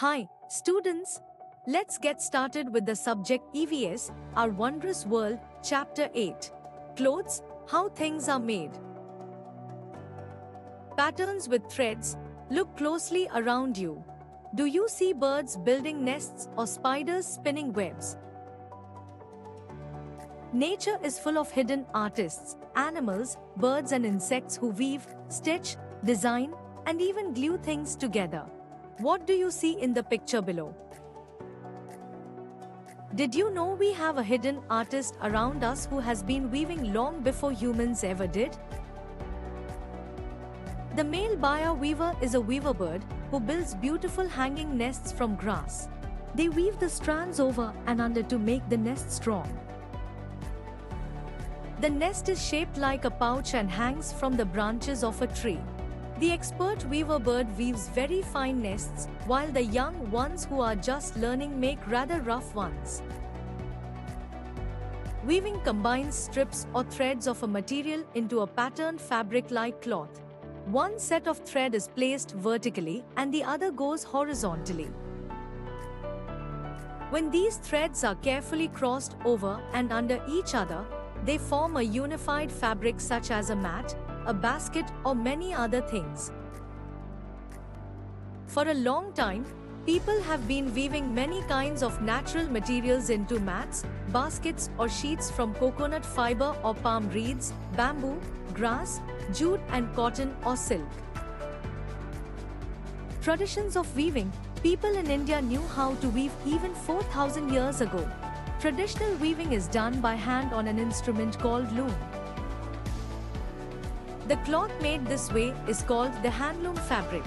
Hi, students. Let's get started with the subject EVS, Our Wondrous World, Chapter 8. Clothes, How Things Are Made. Patterns with threads. Look closely around you. Do you see birds building nests or spiders spinning webs? Nature is full of hidden artists, animals, birds and insects who weave, stitch, design, and even glue things together. What do you see in the picture below? Did you know we have a hidden artist around us who has been weaving long before humans ever did? The male buyer weaver is a weaver bird who builds beautiful hanging nests from grass. They weave the strands over and under to make the nest strong. The nest is shaped like a pouch and hangs from the branches of a tree. The expert weaver bird weaves very fine nests, while the young ones who are just learning make rather rough ones. Weaving combines strips or threads of a material into a patterned fabric like cloth. One set of thread is placed vertically and the other goes horizontally. When these threads are carefully crossed over and under each other, they form a unified fabric such as a mat, a basket, or many other things. For a long time, people have been weaving many kinds of natural materials into mats, baskets, or sheets from coconut fiber or palm reeds, bamboo, grass, jute, and cotton or silk. Traditions of weaving. People in India knew how to weave even 4,000 years ago. Traditional weaving is done by hand on an instrument called loom. The cloth made this way is called the handloom fabric.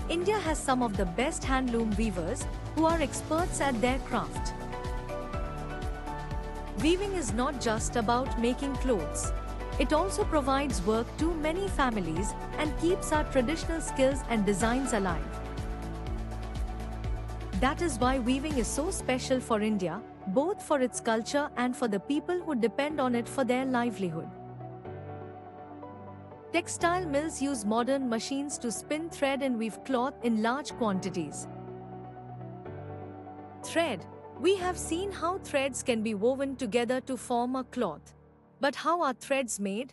India has some of the best handloom weavers who are experts at their craft. Weaving is not just about making clothes. It also provides work to many families and keeps our traditional skills and designs alive. That is why weaving is so special for India, both for its culture and for the people who depend on it for their livelihood. Textile mills use modern machines to spin thread and weave cloth in large quantities. Thread. We have seen how threads can be woven together to form a cloth. But how are threads made?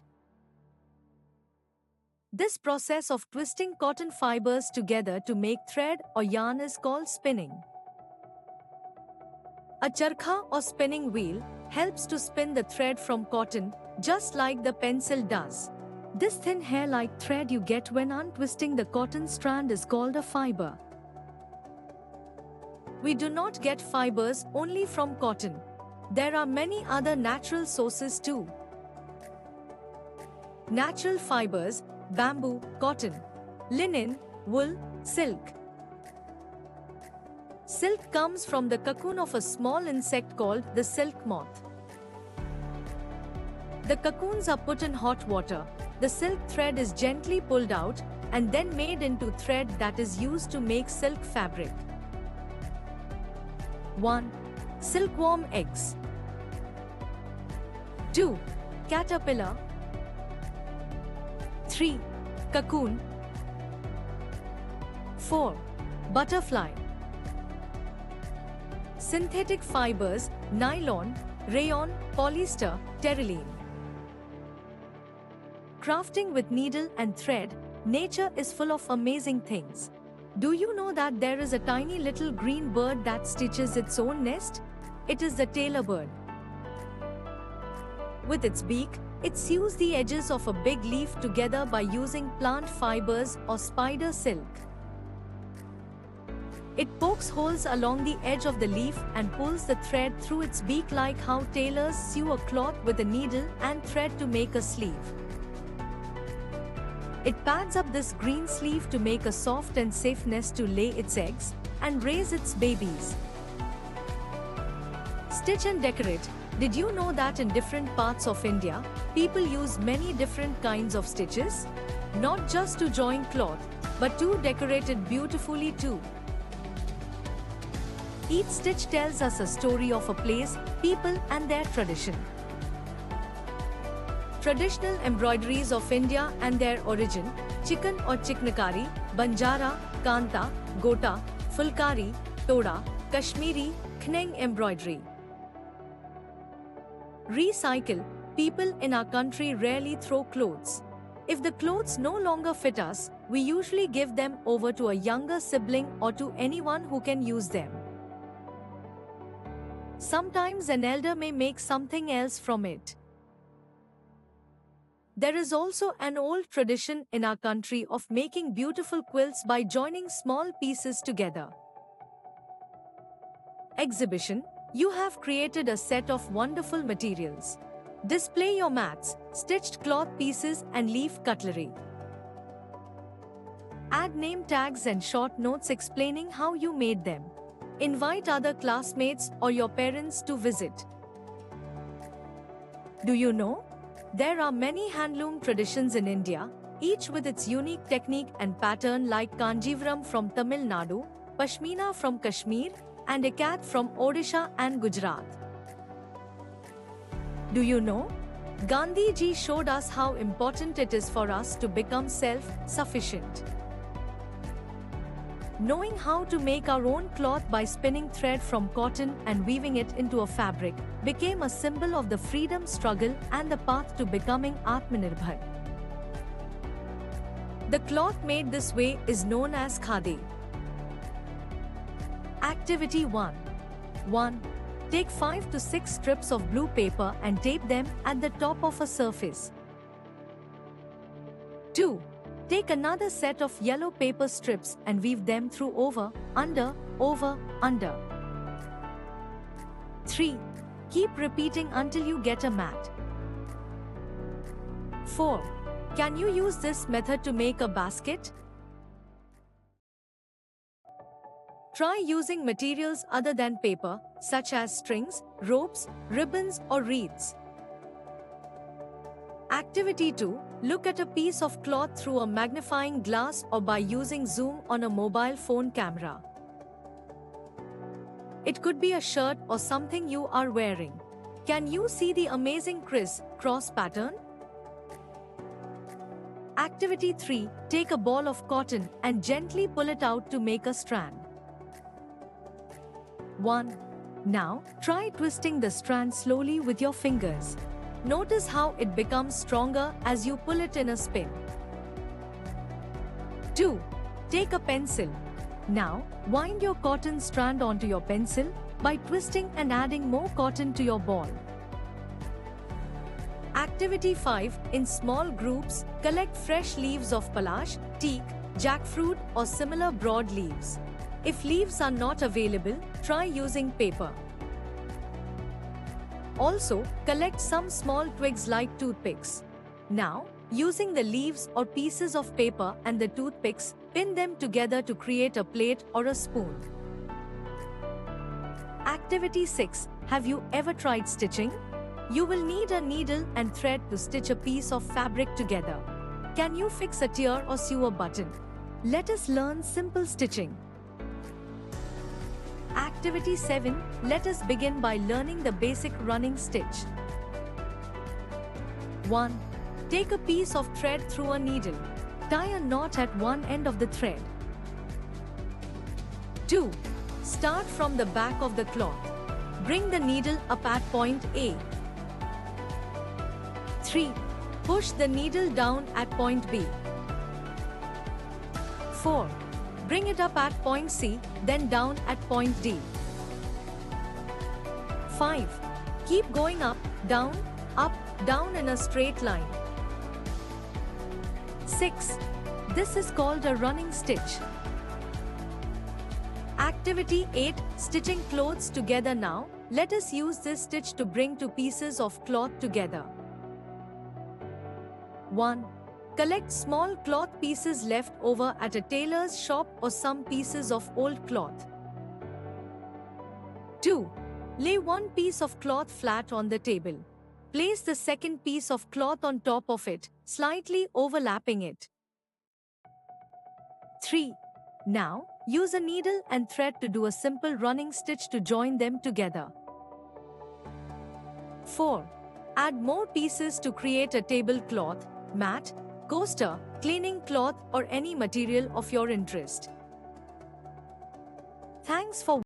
This process of twisting cotton fibers together to make thread or yarn is called spinning. A charkha or spinning wheel helps to spin the thread from cotton, just like the pencil does. This thin hair-like thread you get when untwisting the cotton strand is called a fiber. We do not get fibers only from cotton. There are many other natural sources too. Natural fibers: bamboo, cotton, linen, wool, silk. Silk comes from the cocoon of a small insect called the silk moth. The cocoons are put in hot water. The silk thread is gently pulled out and then made into thread that is used to make silk fabric. 1. Silkworm eggs. 2. Caterpillar. 3. Cocoon. 4. Butterfly. Synthetic fibers: nylon, rayon, polyester, terylene. Crafting with needle and thread. Nature is full of amazing things. Do you know that there is a tiny little green bird that stitches its own nest? It is the tailor bird. With its beak, it sews the edges of a big leaf together by using plant fibers or spider silk. It pokes holes along the edge of the leaf and pulls the thread through its beak, like how tailors sew a cloth with a needle and thread to make a sleeve. It pads up this green sleeve to make a soft and safe nest to lay its eggs and raise its babies. Stitch and decorate. Did you know that in different parts of India, people use many different kinds of stitches? Not just to join cloth, but to decorate it beautifully too. Each stitch tells us a story of a place, people, and their tradition. Traditional embroideries of India and their origin: chikan or chiknakari, banjara, kanta, gota, Fulkari, Toda, Kashmiri, Kneng embroidery. Recycle. People in our country rarely throw clothes. If the clothes no longer fit us, we usually give them over to a younger sibling or to anyone who can use them. Sometimes an elder may make something else from it. There is also an old tradition in our country of making beautiful quilts by joining small pieces together. Exhibition. You have created a set of wonderful materials. Display your mats, stitched cloth pieces and leaf cutlery. Add name tags and short notes explaining how you made them. Invite other classmates or your parents to visit. Do you know? There are many handloom traditions in India, each with its unique technique and pattern, like Kanjivaram from Tamil Nadu, Pashmina from Kashmir, and Ikat from Odisha and Gujarat. Do you know? Gandhi ji showed us how important it is for us to become self-sufficient. Knowing how to make our own cloth by spinning thread from cotton and weaving it into a fabric became a symbol of the freedom struggle and the path to becoming Atmanirbhar. The cloth made this way is known as khadi. Activity 1. 1. Take 5 to 6 strips of blue paper and tape them at the top of a surface. 2. Take another set of yellow paper strips and weave them through over, under, under. 3. Keep repeating until you get a mat. 4. Can you use this method to make a basket? Try using materials other than paper, such as strings, ropes, ribbons, or reeds. Activity 2. Look at a piece of cloth through a magnifying glass or by using zoom on a mobile phone camera. It could be a shirt or something you are wearing. Can you see the amazing criss-cross pattern? Activity 3. Take a ball of cotton and gently pull it out to make a strand. 1. Now, try twisting the strand slowly with your fingers. Notice how it becomes stronger as you pull it in a spin. 2. Take a pencil. Now, wind your cotton strand onto your pencil by twisting and adding more cotton to your ball. Activity 5. In small groups, collect fresh leaves of palash, teak, jackfruit, or similar broad leaves. If leaves are not available, try using paper. Also, collect some small twigs like toothpicks. Now, using the leaves or pieces of paper and the toothpicks, pin them together to create a plate or a spoon. Activity 6. Have you ever tried stitching? You will need a needle and thread to stitch a piece of fabric together. Can you fix a tear or sew a button? Let us learn simple stitching. Activity 7. Let us begin by learning the basic running stitch. 1. Take a piece of thread through a needle. Tie a knot at one end of the thread. 2. Start from the back of the cloth. Bring the needle up at point A. 3. Push the needle down at point B. 4. Bring it up at point C, then down at point D. 5. Keep going up, down in a straight line. 6. This is called a running stitch. Activity 8. Stitching clothes together. Now, let us use this stitch to bring two pieces of cloth together. 1. Collect small cloth pieces left over at a tailor's shop or some pieces of old cloth. 2. Lay one piece of cloth flat on the table. Place the second piece of cloth on top of it, slightly overlapping it. 3. Now, use a needle and thread to do a simple running stitch to join them together. 4. Add more pieces to create a tablecloth, mat, coaster, cleaning cloth, or any material of your interest. Thanks for